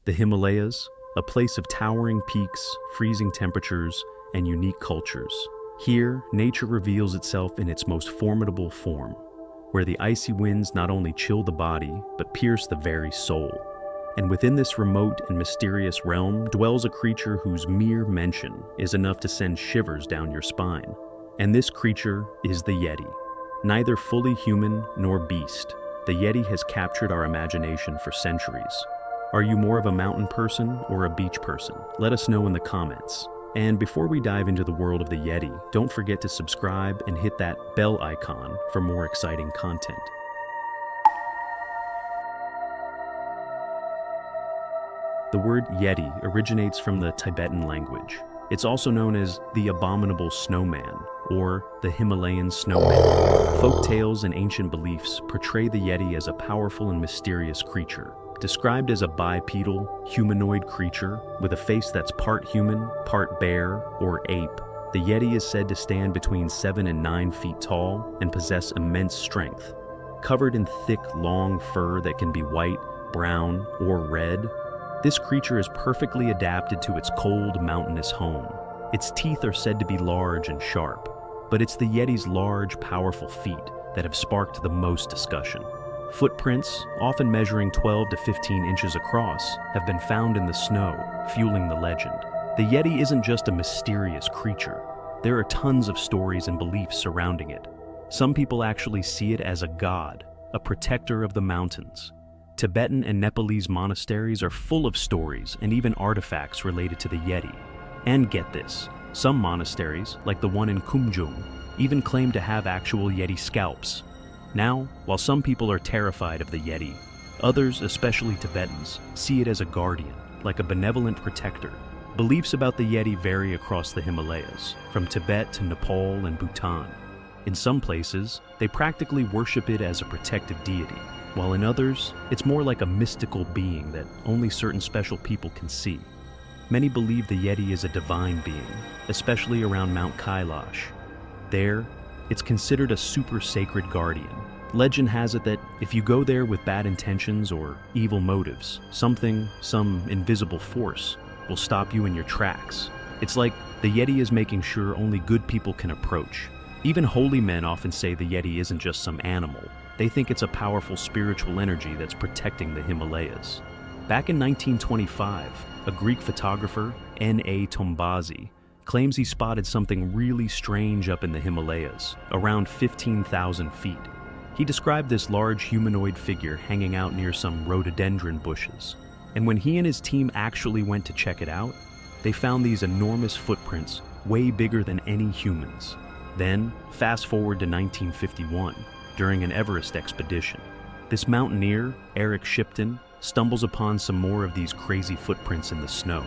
The Himalayas, a place of towering peaks, freezing temperatures, and unique cultures. Here, nature reveals itself in its most formidable form, where the icy winds not only chill the body, but pierce the very soul. And within this remote and mysterious realm dwells a creature whose mere mention is enough to send shivers down your spine. And this creature is the Yeti. Neither fully human nor beast, the Yeti has captured our imagination for centuries. Are you more of a mountain person or a beach person? Let us know in the comments. And before we dive into the world of the Yeti, don't forget to subscribe and hit that bell icon for more exciting content. The word Yeti originates from the Tibetan language. It's also known as the Abominable Snowman or the Himalayan Snowman. Folk tales and ancient beliefs portray the Yeti as a powerful and mysterious creature. Described as a bipedal, humanoid creature with a face that's part human, part bear, or ape, the Yeti is said to stand between 7 and 9 feet tall and possess immense strength. Covered in thick, long fur that can be white, brown, or red, this creature is perfectly adapted to its cold, mountainous home. Its teeth are said to be large and sharp, but it's the Yeti's large, powerful feet that have sparked the most discussion. Footprints, often measuring 12 to 15 inches across, have been found in the snow, fueling the legend. The Yeti isn't just a mysterious creature. There are tons of stories and beliefs surrounding it. Some people actually see it as a god, a protector of the mountains. Tibetan and Nepalese monasteries are full of stories and even artifacts related to the Yeti. And get this, some monasteries, like the one in Kumjung, even claim to have actual Yeti scalps. Now, while some people are terrified of the Yeti, others, especially Tibetans, see it as a guardian, like a benevolent protector. Beliefs about the Yeti vary across the Himalayas, from Tibet to Nepal and Bhutan. In some places, they practically worship it as a protective deity, while in others, it's more like a mystical being that only certain special people can see. Many believe the Yeti is a divine being, especially around Mount Kailash. There, it's considered a super sacred guardian. Legend has it that if you go there with bad intentions or evil motives, some invisible force will stop you in your tracks. It's like the Yeti is making sure only good people can approach. Even holy men often say the Yeti isn't just some animal. They think it's a powerful spiritual energy that's protecting the Himalayas. Back in 1925, a Greek photographer, N.A. Tombazi, claims he spotted something really strange up in the Himalayas, around 15,000 feet. He described this large humanoid figure hanging out near some rhododendron bushes. And when he and his team actually went to check it out, they found these enormous footprints, way bigger than any humans. Then, fast forward to 1951, during an Everest expedition. This mountaineer, Eric Shipton, stumbles upon some more of these crazy footprints in the snow.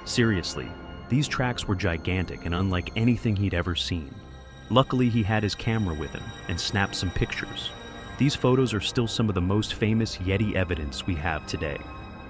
Seriously, these tracks were gigantic and unlike anything he'd ever seen. Luckily, he had his camera with him and snapped some pictures. These photos are still some of the most famous Yeti evidence we have today.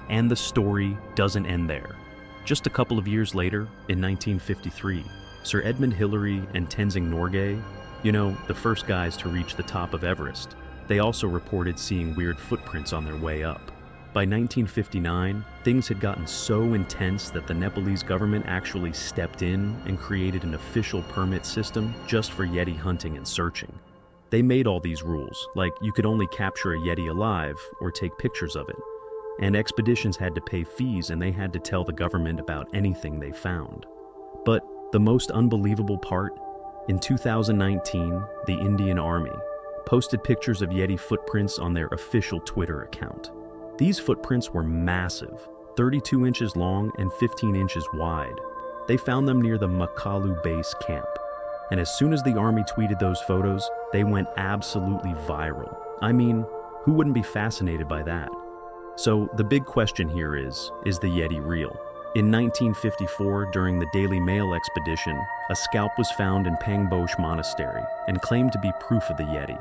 And the story doesn't end there. Just a couple of years later, in 1953, Sir Edmund Hillary and Tenzing Norgay, the first guys to reach the top of Everest, they also reported seeing weird footprints on their way up. By 1959, things had gotten so intense that the Nepalese government actually stepped in and created an official permit system just for Yeti hunting and searching. They made all these rules, like you could only capture a Yeti alive or take pictures of it. And expeditions had to pay fees and they had to tell the government about anything they found. But the most unbelievable part, in 2019, the Indian Army posted pictures of Yeti footprints on their official Twitter account. These footprints were massive, 32 inches long and 15 inches wide. They found them near the Makalu base camp. And as soon as the army tweeted those photos, they went absolutely viral. I mean, who wouldn't be fascinated by that? So the big question here is the Yeti real? In 1954, during the Daily Mail expedition, a scalp was found in Pangboche Monastery and claimed to be proof of the Yeti.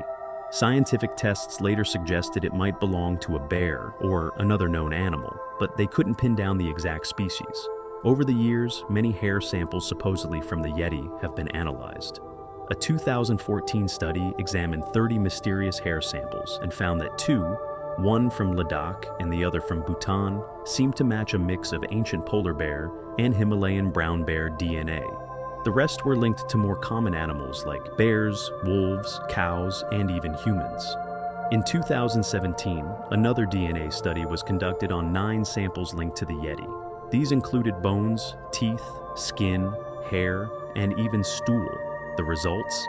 Scientific tests later suggested it might belong to a bear or another known animal, but they couldn't pin down the exact species. Over the years, many hair samples supposedly from the Yeti have been analyzed. A 2014 study examined 30 mysterious hair samples and found that 2, one from Ladakh and the other from Bhutan, seem to match a mix of ancient polar bear and Himalayan brown bear DNA. The rest were linked to more common animals like bears, wolves, cows, and even humans. In 2017, another DNA study was conducted on 9 samples linked to the Yeti. These included bones, teeth, skin, hair, and even stool. The results?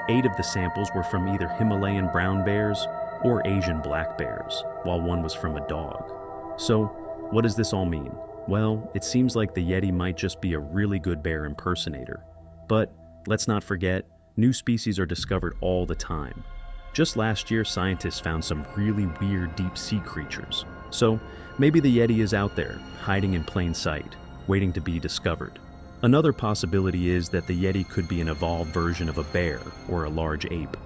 8 of the samples were from either Himalayan brown bears or Asian black bears, while 1 was from a dog. So, what does this all mean? Well, it seems like the Yeti might just be a really good bear impersonator. But let's not forget, new species are discovered all the time. Just last year, scientists found some really weird deep-sea creatures. So, maybe the Yeti is out there, hiding in plain sight, waiting to be discovered. Another possibility is that the Yeti could be an evolved version of a bear or a large ape.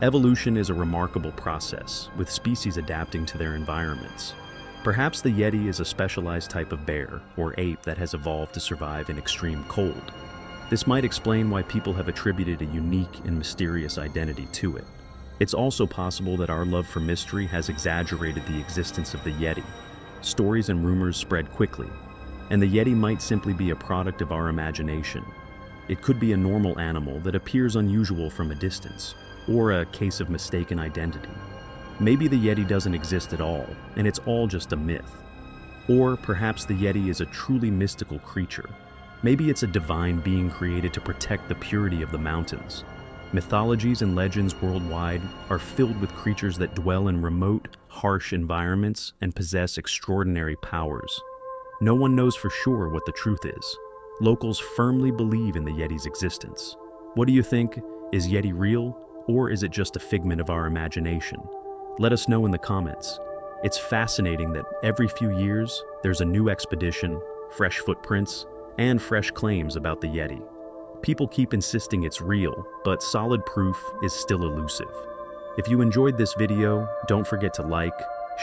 Evolution is a remarkable process, with species adapting to their environments. Perhaps the Yeti is a specialized type of bear or ape that has evolved to survive in extreme cold. This might explain why people have attributed a unique and mysterious identity to it. It's also possible that our love for mystery has exaggerated the existence of the Yeti. Stories and rumors spread quickly, and the Yeti might simply be a product of our imagination. It could be a normal animal that appears unusual from a distance, or a case of mistaken identity. Maybe the Yeti doesn't exist at all, and it's all just a myth. Or perhaps the Yeti is a truly mystical creature. Maybe it's a divine being created to protect the purity of the mountains. Mythologies and legends worldwide are filled with creatures that dwell in remote, harsh environments and possess extraordinary powers. No one knows for sure what the truth is. Locals firmly believe in the Yeti's existence. What do you think? Is Yeti real, or is it just a figment of our imagination? Let us know in the comments. It's fascinating that every few years, there's a new expedition, fresh footprints, and fresh claims about the Yeti. People keep insisting it's real, but solid proof is still elusive. If you enjoyed this video, don't forget to like,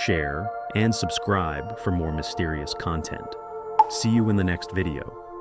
share, and subscribe for more mysterious content. See you in the next video.